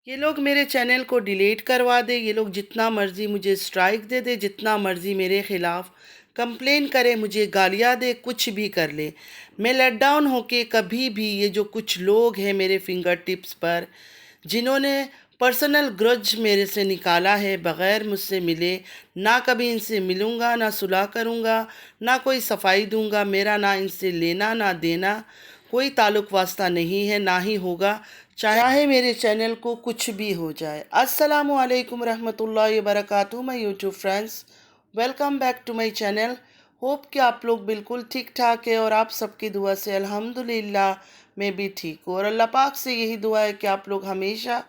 ये लोग मेरे चैनल को डिलीट करवा दे, ये लोग जितना मर्ज़ी मुझे स्ट्राइक दे दे, जितना मर्ज़ी मेरे ख़िलाफ़ कंप्लेन करे, मुझे गालियाँ दे, कुछ भी कर ले, मैं लेट डाउन होके कभी भी ये जो कुछ लोग हैं मेरे फिंगर टिप्स पर, जिन्होंने पर्सनल ग्रज मेरे से निकाला है बग़ैर मुझसे मिले, ना कभी इनसे मिलूँगा, ना सुलह करूँगा, ना कोई सफाई दूँगा। मेरा ना इनसे लेना ना देना, कोई ताल्लुक़ वास्ता नहीं है, ना ही होगा, चाहे मेरे चैनल को कुछ भी हो जाए। अस्सलामु अलैकुम रहमतुल्लाहि व बरकातुहू my YouTube friends, welcome back to my channel. Hope कि आप लोग बिल्कुल ठीक ठाक है और आप सबकी दुआ से अल्हम्दुलिल्लाह मैं भी ठीक हूँ। और अल्लाह पाक से यही दुआ है कि आप लोग हमेशा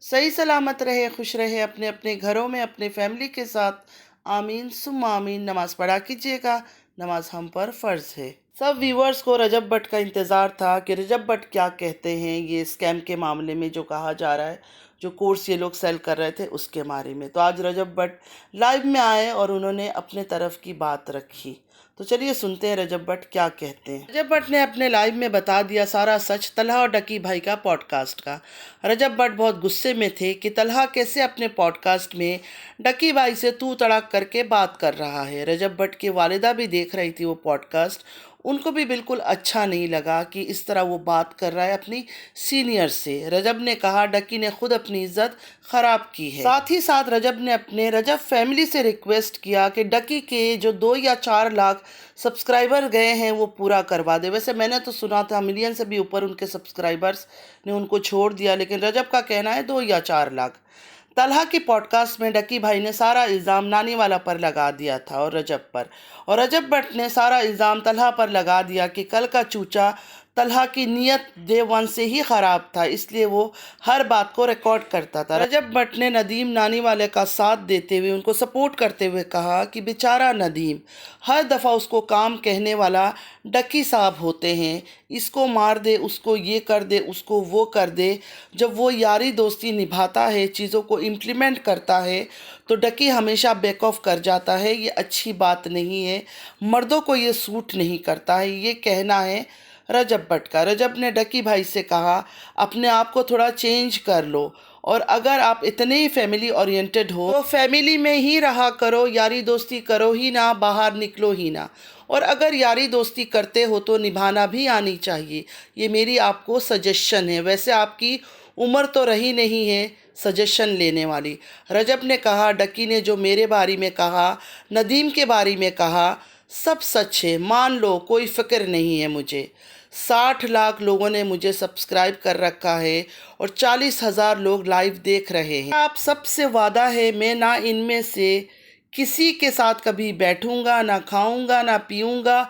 सही सलामत रहे, खुश रहे अपने अपने घरों में अपने फैमिली के साथ। आमीन सुम्मा आमीन। नमाज़ पढ़ा कीजिएगा, नमाज हम पर फ़र्ज़ है। सब व्यूवर्स को रजब भट्ट का इंतज़ार था कि रजब भट्ट क्या कहते हैं ये स्कैम के मामले में जो कहा जा रहा है, जो कोर्स ये लोग सेल कर रहे थे उसके बारे में। तो आज रजब भट्ट लाइव में आए और उन्होंने अपने तरफ की बात रखी। तो चलिए सुनते हैं रजब भट्ट क्या कहते हैं। रजब भट्ट ने अपने लाइव में बता दिया सारा सच तलहा और डकी भाई का पॉडकास्ट का। रजब भट्ट बहुत गुस्से में थे कि तलहा कैसे अपने पॉडकास्ट में डकी भाई से तू तड़ाक करके बात कर रहा है। रजब भट्ट की वालिदा भी देख रही थी वो पॉडकास्ट, उनको भी बिल्कुल अच्छा नहीं लगा कि इस तरह वो बात कर रहा है अपनी सीनियर से। रजब ने कहा डकी ने खुद अपनी इज्जत ख़राब की है। साथ ही साथ रजब ने अपने रजब फैमिली से रिक्वेस्ट किया कि डकी के जो 2 या 4 लाख सब्सक्राइबर गए हैं वो पूरा करवा दे। वैसे मैंने तो सुना था मिलियन से भी ऊपर उनके सब्सक्राइबर्स ने उनको छोड़ दिया, लेकिन रजब का कहना है 2 या 4 लाख। तलहा की पॉडकास्ट में डकी भाई ने सारा इल्ज़ाम नानी वाला पर लगा दिया था और रजब पर, और रजब भट्ट ने सारा इल्ज़ाम तलहा पर लगा दिया कि कल का चूचा तलहा की नीयत डे वन से ही ख़राब था, इसलिए वो हर बात को रिकॉर्ड करता था। रजब भट्ट ने नदीम नानी वाले का साथ देते हुए उनको सपोर्ट करते हुए कहा कि बेचारा नदीम, हर दफ़ा उसको काम कहने वाला डकी साहब होते हैं, इसको मार दे, उसको ये कर दे, उसको वो कर दे। जब वो यारी दोस्ती निभाता है, चीज़ों को इम्प्लीमेंट करता है, तो डकी हमेशा बैक ऑफ कर जाता है। ये अच्छी बात नहीं है, मर्दों को ये सूट नहीं करता है, ये कहना है रजब भट्ट का। रजब ने डकी भाई से कहा अपने आप को थोड़ा चेंज कर लो, और अगर आप इतने ही फैमिली ओरिएंटेड हो तो फैमिली में ही रहा करो, यारी दोस्ती करो ही ना, बाहर निकलो ही ना। और अगर यारी दोस्ती करते हो तो निभाना भी आनी चाहिए, ये मेरी आपको सजेशन है। वैसे आपकी उम्र तो रही नहीं है सजेशन लेने वाली। रजब ने कहा डकी ने जो मेरे बारे में कहा, नदीम के बारे में कहा, सब सच है, मान लो, कोई फ़िक्र नहीं है मुझे। 60 लाख लोगों ने मुझे सब्सक्राइब कर रखा है और 40,000 लोग लाइव देख रहे हैं। आप सबसे वादा है मैं ना इनमें से किसी के साथ कभी बैठूंगा, ना खाऊंगा, ना पीऊंगा।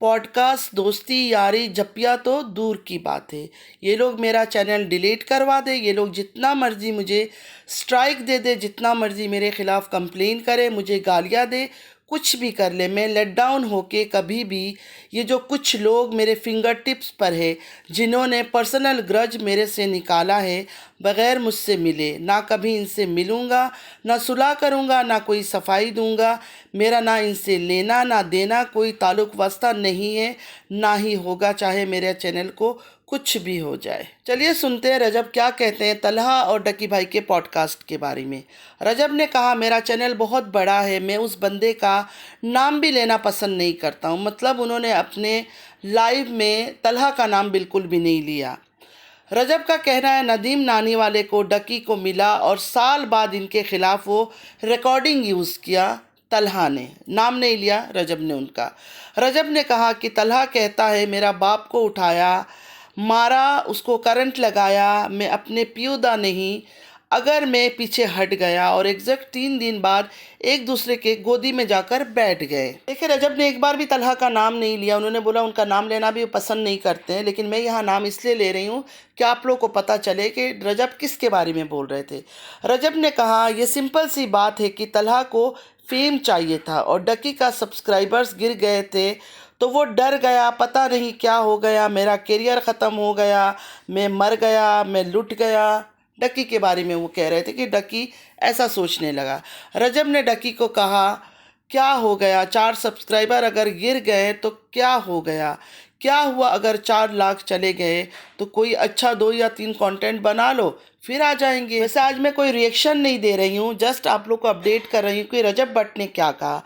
पॉडकास्ट दोस्ती यारी जपिया तो दूर की बात है। ये लोग मेरा चैनल डिलीट करवा दे, ये लोग जितना मर्ज़ी मुझे स्ट्राइक दे दे, जितना मर्ज़ी मेरे ख़िलाफ़ कंप्लेन करे, मुझे गालियाँ दे, कुछ भी कर ले, मैं लेट डाउन होके कभी भी ये जो कुछ लोग मेरे फिंगर टिप्स पर है, जिन्होंने पर्सनल ग्रज मेरे से निकाला है बग़ैर मुझसे मिले, ना कभी इनसे मिलूँगा, ना सुलह करूँगा, ना कोई सफाई दूँगा। मेरा ना इनसे लेना ना देना, कोई ताल्लुक़ वास्ता नहीं है, ना ही होगा, चाहे मेरे चैनल को कुछ भी हो जाए। चलिए सुनते हैं रजब क्या कहते हैं तलहा और डकी भाई के पॉडकास्ट के बारे में। रजब ने कहा मेरा चैनल बहुत बड़ा है, मैं उस बंदे का नाम भी लेना पसंद नहीं करता हूँ। मतलब उन्होंने अपने लाइव में तलहा का नाम बिल्कुल भी नहीं लिया। रजब का कहना है नदीम नानी वाले को डकी को मिला और साल बाद इनके ख़िलाफ़ वो रिकॉर्डिंग यूज़ किया। तलहा ने नाम नहीं लिया, रजब ने उनका। रजब ने कहा कि तलहा कहता है मेरा बाप को उठाया, मारा, उसको करंट लगाया, मैं अपने पियोदा नहीं, अगर मैं पीछे हट गया, और एग्जैक्ट 3 दिन बाद एक दूसरे के गोदी में जाकर बैठ गए। देखिए रजब ने एक बार भी तलहा का नाम नहीं लिया, उन्होंने बोला उनका नाम लेना भी पसंद नहीं करते हैं, लेकिन मैं यहाँ नाम इसलिए ले रही हूँ कि आप लोग को पता चले कि रजब किसके बारे में बोल रहे थे। रजब ने कहा ये सिंपल सी बात है कि तलहा को फेम चाहिए था और डकी का सब्सक्राइबर्स गिर गए थे, तो वो डर गया, पता नहीं क्या हो गया, मेरा करियर ख़त्म हो गया, मैं मर गया, मैं लुट गया। डकी के बारे में वो कह रहे थे कि डकी ऐसा सोचने लगा। रजब ने डकी को कहा क्या हो गया, 4 सब्सक्राइबर अगर गिर गए तो क्या हो गया, क्या हुआ अगर 4 लाख चले गए तो कोई अच्छा 2 या 3 कंटेंट बना लो, फिर आ जाएंगे। वैसे आज मैं कोई रिएक्शन नहीं दे रही हूँ, जस्ट आप लोग को अपडेट कर रही हूँ कि रजब भट्ट ने क्या कहा।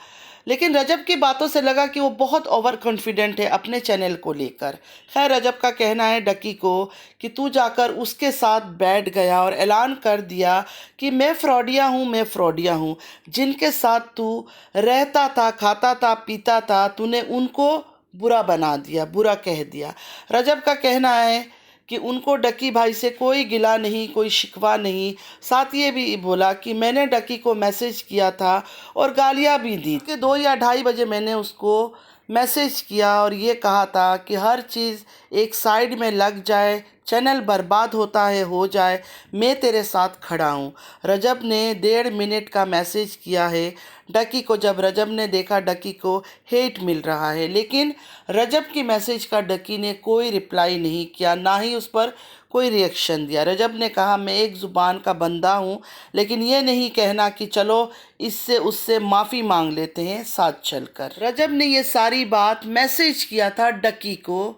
लेकिन रजब की बातों से लगा कि वो बहुत ओवर कॉन्फिडेंट है अपने चैनल को लेकर। खैर, रजब का कहना है डकी को कि तू जाकर उसके साथ बैठ गया और ऐलान कर दिया कि मैं फ्रॉडिया हूँ, मैं फ्रॉडिया हूँ। जिनके साथ तू रहता था, खाता था, पीता था, तूने उनको बुरा बना दिया, बुरा कह दिया। रजब का कहना है कि उनको डकी भाई से कोई गिला नहीं, कोई शिकवा नहीं। साथ ये भी बोला कि मैंने डकी को मैसेज किया था और गालियाँ भी दी कि 2 या ढाई बजे मैंने उसको मैसेज किया और ये कहा था कि हर चीज़ एक साइड में लग जाए, चैनल बर्बाद होता है हो जाए, मैं तेरे साथ खड़ा हूँ। रजब ने 1.5 मिनट का मैसेज किया है डकी को। जब रजब ने देखा डकी को हेट मिल रहा है, लेकिन रजब की मैसेज का डकी ने कोई रिप्लाई नहीं किया, ना ही उस पर कोई रिएक्शन दिया। रजब ने कहा मैं एक ज़ुबान का बंदा हूँ, लेकिन ये नहीं कहना कि चलो इससे उससे माफ़ी मांग लेते हैं साथ चलकर। रजब ने ये सारी बात मैसेज किया था डकी को,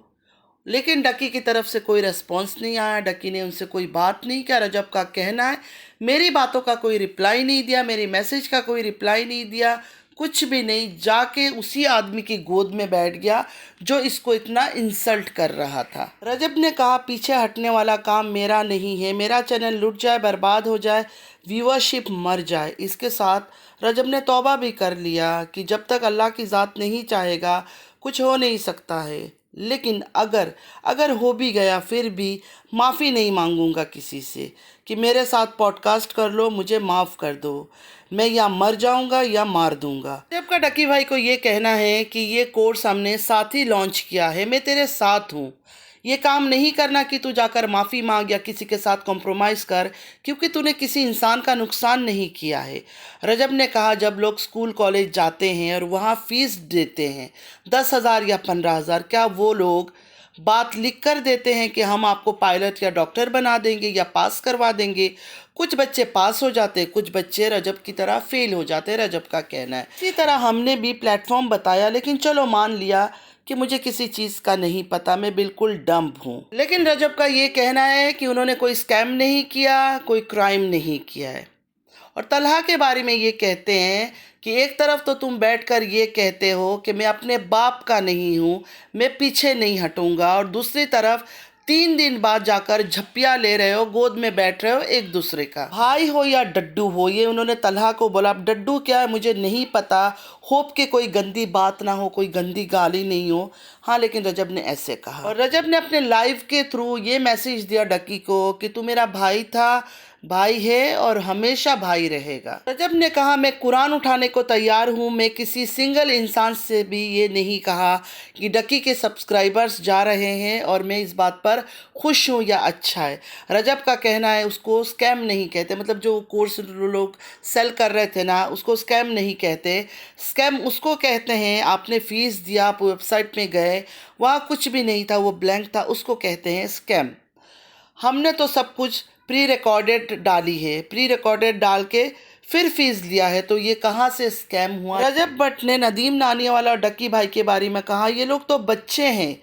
लेकिन डकी की तरफ से कोई रिस्पॉन्स नहीं आया। डकी ने उनसे कोई बात नहीं किया। रजब का कहना है मेरी बातों का कोई रिप्लाई नहीं दिया, मेरी मैसेज का कोई रिप्लाई नहीं दिया, कुछ भी नहीं, जाके उसी आदमी की गोद में बैठ गया जो इसको इतना इंसल्ट कर रहा था। रजब ने कहा पीछे हटने वाला काम मेरा नहीं है, मेरा चैनल लुट जाए, बर्बाद हो जाए, व्यूअरशिप मर जाए। इसके साथ रजब ने तौबा भी कर लिया कि जब तक अल्लाह की ज़ात नहीं चाहेगा कुछ हो नहीं सकता है। लेकिन अगर हो भी गया फिर भी माफ़ी नहीं मांगूंगा किसी से कि मेरे साथ पॉडकास्ट कर लो, मुझे माफ़ कर दो, मैं या मर जाऊंगा या मार दूंगा। जब का डकी भाई को ये कहना है कि ये कोर्स हमने साथ ही लॉन्च किया है, मैं तेरे साथ हूँ, ये काम नहीं करना कि तू जाकर माफ़ी मांग या किसी के साथ कॉम्प्रोमाइज़ कर, क्योंकि तूने किसी इंसान का नुकसान नहीं किया है। रजब ने कहा जब लोग स्कूल कॉलेज जाते हैं और वहाँ फ़ीस देते हैं 10,000 या 15,000, क्या वो लोग बात लिख कर देते हैं कि हम आपको पायलट या डॉक्टर बना देंगे या पास करवा देंगे? कुछ बच्चे पास हो जाते, कुछ बच्चे रजब की तरह फेल हो जाते, रजब का कहना है। इसी तरह हमने भी प्लेटफॉर्म बताया, लेकिन चलो मान लिया कि मुझे किसी चीज़ का नहीं पता, मैं बिल्कुल डम्ब हूँ। लेकिन रजब का ये कहना है कि उन्होंने कोई स्कैम नहीं किया, कोई क्राइम नहीं किया है। और तलहा के बारे में ये कहते हैं कि एक तरफ तो तुम बैठकर ये कहते हो कि मैं अपने बाप का नहीं हूँ, मैं पीछे नहीं हटूंगा, और दूसरी तरफ 3 दिन बाद जाकर झप्पिया ले रहे हो, गोद में बैठ रहे हो एक दूसरे का। भाई हो या डड्डू हो, ये उन्होंने तलहा को बोला। अब डड्डू क्या है मुझे नहीं पता, होप के कोई गंदी बात ना हो, कोई गंदी गाली नहीं हो। हाँ, लेकिन रजब ने ऐसे कहा। और रजब ने अपने लाइव के थ्रू ये मैसेज दिया डकी को कि तू मेरा भाई था, भाई है और हमेशा भाई रहेगा। रजब ने कहा मैं कुरान उठाने को तैयार हूँ, मैं किसी सिंगल इंसान से भी ये नहीं कहा कि डकी के सब्सक्राइबर्स जा रहे हैं और मैं इस बात पर खुश हूँ या अच्छा है। रजब का कहना है उसको स्कैम नहीं कहते, मतलब जो कोर्स लोग सेल कर रहे थे ना, उसको स्कैम नहीं कहते। स्कैम उसको कहते हैं आपने फ़ीस दिया, आप वेबसाइट में गए, वहाँ कुछ भी नहीं था, वो ब्लैंक था, उसको कहते हैं स्कैम। हमने तो सब कुछ प्री रिकॉर्डेड डाली है, प्री रिकॉर्डेड डाल के फिर फीस लिया है, तो ये कहाँ से स्कैम हुआ? रजब भट्ट ने नदीम नानियावाला और डक्की भाई के बारे में कहा ये लोग तो बच्चे हैं।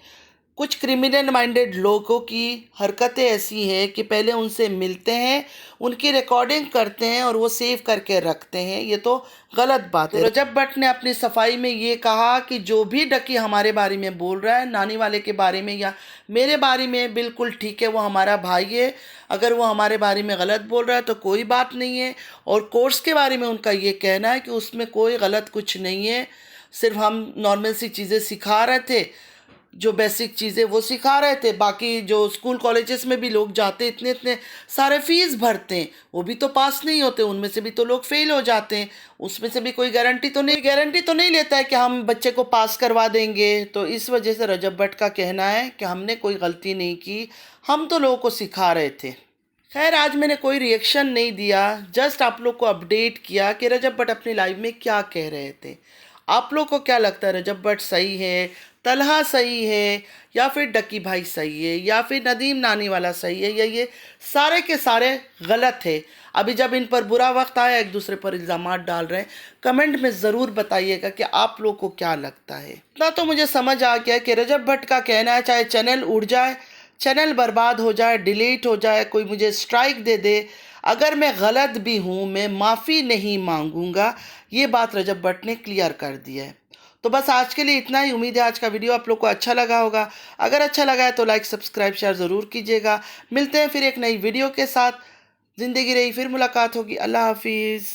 कुछ क्रिमिनल माइंडेड लोगों की हरकतें ऐसी हैं कि पहले उनसे मिलते हैं, उनकी रिकॉर्डिंग करते हैं और वो सेव करके रखते हैं, ये तो गलत बात है। रजब भट्ट ने अपनी सफाई में ये कहा कि जो भी डकी हमारे बारे में बोल रहा है, नानी वाले के बारे में या मेरे बारे में, बिल्कुल ठीक है, वो हमारा भाई है। अगर वो हमारे बारे में गलत बोल रहा है तो कोई बात नहीं है। और कोर्स के बारे में उनका ये कहना है कि उसमें कोई गलत कुछ नहीं है, सिर्फ हम नॉर्मल सी चीज़ें सिखा रहे थे, जो बेसिक चीज़ें वो सिखा रहे थे। बाकी जो स्कूल कॉलेजेस में भी लोग जाते इतने इतने सारे फीस भरते हैं, वो भी तो पास नहीं होते, उनमें से भी तो लोग फेल हो जाते हैं। उसमें से भी कोई गारंटी तो नहीं लेता है कि हम बच्चे को पास करवा देंगे। तो इस वजह से रजब भट्ट का कहना है कि हमने कोई गलती नहीं की, हम तो लोगों को सिखा रहे थे। खैर, आज मैंने कोई रिएक्शन नहीं दिया, जस्ट आप लोग को अपडेट किया कि रजब भट्ट अपनी लाइव में क्या कह रहे थे। आप लोग को क्या लगता है, रजब भट्ट सही है, तलहा सही है, या फिर डक्की भाई सही है, या फिर नदीम नानी वाला सही है, या ये सारे के सारे गलत है? अभी जब इन पर बुरा वक्त आया, एक दूसरे पर इल्ज़ामात डाल रहे हैं। कमेंट में ज़रूर बताइएगा कि आप लोग को क्या लगता है। इतना तो मुझे समझ आ गया कि रजब भट्ट का कहना है, चाहे चैनल उड़ जाए, चैनल बर्बाद हो जाए, डिलीट हो जाए, कोई मुझे स्ट्राइक दे दे, अगर मैं गलत भी हूँ मैं माफ़ी नहीं मांगूंगा। ये बात रजब भट्ट ने क्लियर कर दिया है। तो बस आज के लिए इतना ही। उम्मीद है आज का वीडियो आप लोग को अच्छा लगा होगा। अगर अच्छा लगा है तो लाइक सब्सक्राइब शेयर ज़रूर कीजिएगा। मिलते हैं फिर एक नई वीडियो के साथ। ज़िंदगी रही फिर मुलाकात होगी। अल्लाह हाफिज़।